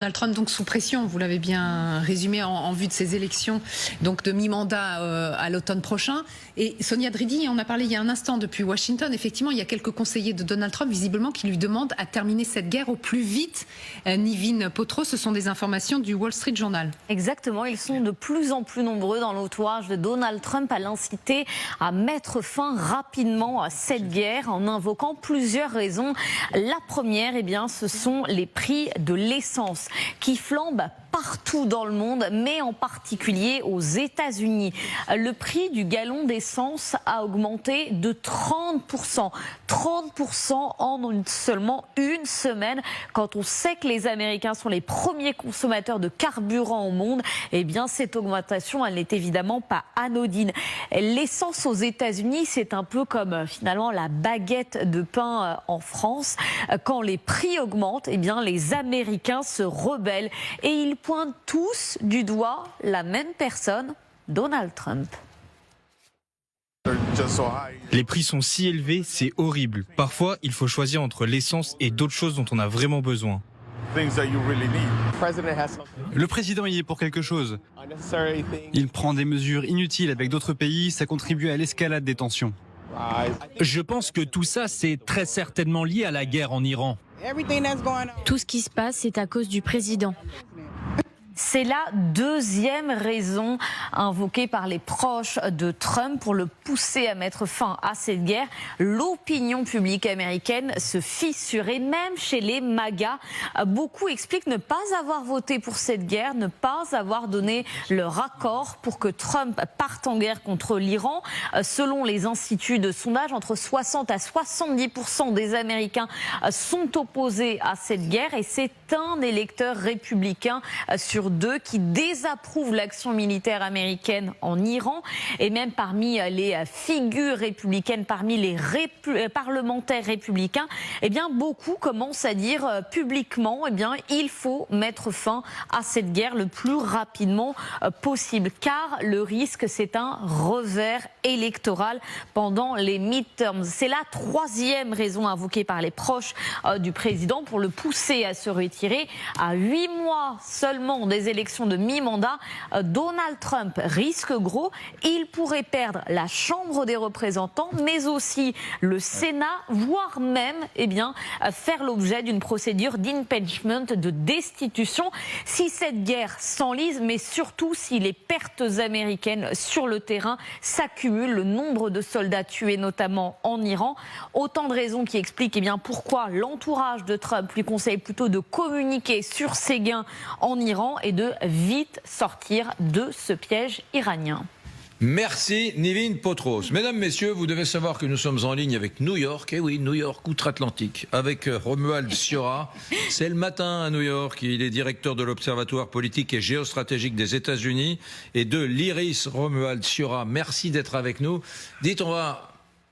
Donald Trump donc sous pression, vous l'avez bien résumé en vue de ces élections donc de mi-mandat à l'automne prochain. Et Sonia Dridi, on a parlé il y a un instant depuis Washington. Effectivement, il y a quelques conseillers de Donald Trump visiblement qui lui demandent à terminer cette guerre au plus vite. Nivine Potro, ce sont des informations du Wall Street Journal. Exactement, ils sont de plus en plus nombreux dans l'entourage de Donald Trump à l'inciter à mettre fin rapidement à cette guerre en invoquant plusieurs raisons. La première, ce sont les prix de l'essence qui flambent partout dans le monde, mais en particulier aux États-Unis. Le prix du gallon d'essence a augmenté de 30%. 30% en seulement une semaine. Quand on sait que les Américains sont les premiers consommateurs de carburant au monde, cette augmentation, elle n'est évidemment pas anodine. L'essence aux États-Unis, c'est un peu comme finalement la baguette de pain en France. Quand les prix augmentent, les Américains se rebellent et ils pointent tous du doigt la même personne, Donald Trump. Les prix sont si élevés, c'est horrible. Parfois, il faut choisir entre l'essence et d'autres choses dont on a vraiment besoin. Le président y est pour quelque chose. Il prend des mesures inutiles avec d'autres pays, ça contribue à l'escalade des tensions. Je pense que tout ça, c'est très certainement lié à la guerre en Iran. Tout ce qui se passe, c'est à cause du président. C'est la deuxième raison invoquée par les proches de Trump pour le pousser à mettre fin à cette guerre. L'opinion publique américaine se fissure et même chez les MAGA, beaucoup expliquent ne pas avoir voté pour cette guerre, ne pas avoir donné leur accord pour que Trump parte en guerre contre l'Iran. Selon les instituts de sondage, entre 60 à 70% des Américains sont opposés à cette guerre et c'est un électeur républicain sur deux qui désapprouve l'action militaire américaine en Iran. Et même parmi les figures républicaines, parmi les parlementaires républicains, beaucoup commencent à dire publiquement il faut mettre fin à cette guerre le plus rapidement possible. Car le risque, c'est un revers électoral pendant les midterms. C'est la troisième raison invoquée par les proches du président pour le pousser à se retirer. À 8 mois seulement des élections de mi-mandat, Donald Trump risque gros. Il pourrait perdre la Chambre des représentants, mais aussi le Sénat, voire même faire l'objet d'une procédure d'impeachment, de destitution, si cette guerre s'enlise, mais surtout si les pertes américaines sur le terrain s'accumulent, le nombre de soldats tués notamment en Iran. Autant de raisons qui expliquent pourquoi l'entourage de Trump lui conseille plutôt de communiquer sur ses gains en Iran et de vite sortir de ce piège iranien. Merci Nivine Potro. Mesdames, Messieurs, vous devez savoir que nous sommes en ligne avec New York, New York, outre-Atlantique, avec Romuald Sciorra. C'est le matin à New York, il est directeur de l'Observatoire politique et géostratégique des États-Unis et de l'IRIS. Romuald Sciorra, merci d'être avec nous. Dites,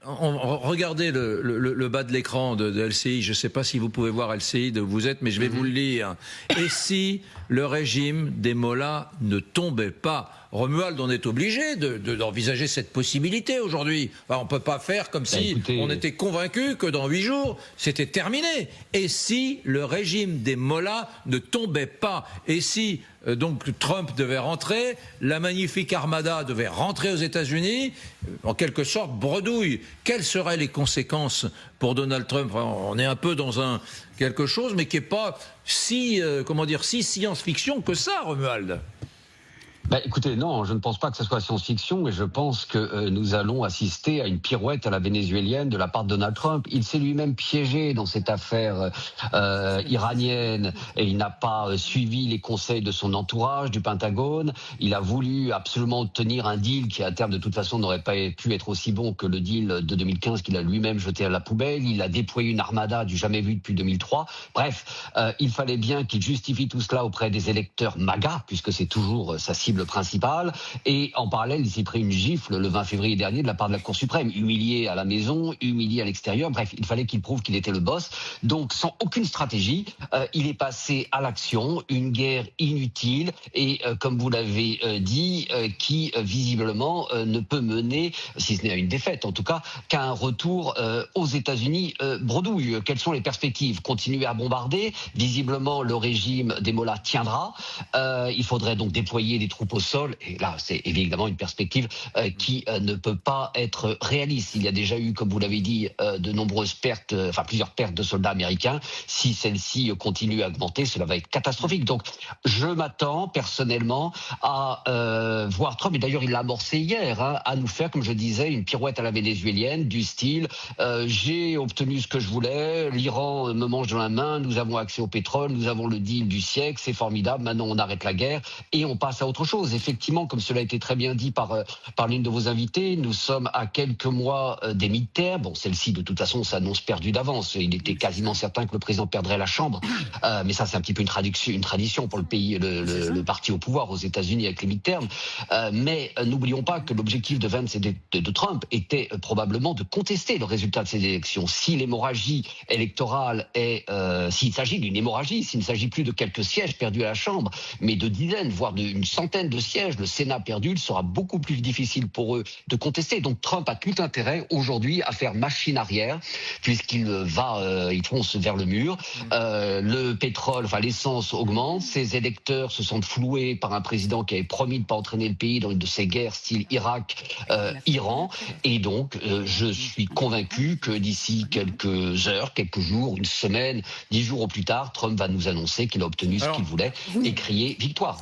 regardez le bas de l'écran de LCI. Je ne sais pas si vous pouvez voir LCI de où vous êtes, mais je vais vous le lire. Et si le régime des mollahs ne tombait pas? Romuald, on est obligé d'envisager cette possibilité aujourd'hui. On ne peut pas faire comme si on était convaincu que dans 8 jours, c'était terminé. Et si le régime des mollahs ne tombait pas? Et si donc Trump devait rentrer, la magnifique armada devait rentrer aux États-Unis, en quelque sorte bredouille. Quelles seraient les conséquences pour Donald Trump? On est un peu dans quelque chose, mais qui n'est pas si science-fiction que ça, Romuald. Écoutez, non, je ne pense pas que ce soit science-fiction, mais je pense que nous allons assister à une pirouette à la vénézuélienne de la part de Donald Trump. Il s'est lui-même piégé dans cette affaire iranienne et il n'a pas suivi les conseils de son entourage, du Pentagone. Il a voulu absolument obtenir un deal qui, à terme, de toute façon, n'aurait pas pu être aussi bon que le deal de 2015 qu'il a lui-même jeté à la poubelle. Il a déployé une armada du jamais vu depuis 2003. Bref, il fallait bien qu'il justifie tout cela auprès des électeurs MAGA, puisque c'est toujours sa cible cible principale. Et en parallèle, il s'est pris une gifle le 20 février dernier de la part de la Cour suprême, humilié à la maison, humilié à l'extérieur. Bref, il fallait qu'il prouve qu'il était le boss. Donc, sans aucune stratégie, il est passé à l'action, une guerre inutile et, comme vous l'avez dit, qui visiblement ne peut mener, si ce n'est à une défaite en tout cas, qu'à un retour aux États-Unis bredouille. Quelles sont les perspectives? Continuer à bombarder? Visiblement, le régime des Mollahs tiendra. Il faudrait donc déployer des troupes au sol. Et là, c'est évidemment une perspective qui ne peut pas être réaliste. Il y a déjà eu, comme vous l'avez dit, de nombreuses pertes, plusieurs pertes de soldats américains. Si celles-ci continuent à augmenter, cela va être catastrophique. Donc, je m'attends personnellement à voir Trump, et d'ailleurs il l'a amorcé hier, à nous faire, comme je disais, une pirouette à la vénézuélienne, du style j'ai obtenu ce que je voulais, l'Iran me mange dans la main, nous avons accès au pétrole, nous avons le deal du siècle, c'est formidable, maintenant on arrête la guerre et on passe à autre chose. Effectivement, comme cela a été très bien dit par l'une de vos invités, nous sommes à quelques mois des midterms. Bon, celle-ci de toute façon s'annonce perdue d'avance. Il était quasiment certain que le président perdrait la Chambre, mais ça c'est un petit peu une tradition pour le pays, le parti au pouvoir aux États-Unis avec les midterms. Mais n'oublions pas que l'objectif de Vance et de Trump était probablement de contester le résultat de ces élections. Si l'hémorragie électorale s'il s'agit d'une hémorragie, s'il ne s'agit plus de quelques sièges perdus à la Chambre, mais de dizaines, voire d'une centaine de sièges, le Sénat perdu, il sera beaucoup plus difficile pour eux de contester. Donc Trump a tout intérêt aujourd'hui à faire machine arrière, puisqu'il il fonce vers le mur. Le pétrole, l'essence augmente. Ses électeurs se sentent floués par un président qui avait promis de ne pas entraîner le pays dans une de ces guerres style Irak, Iran. Et donc, je suis convaincu que d'ici quelques heures, quelques jours, une semaine, 10 jours au plus tard, Trump va nous annoncer qu'il a obtenu ce qu'il voulait et crier victoire.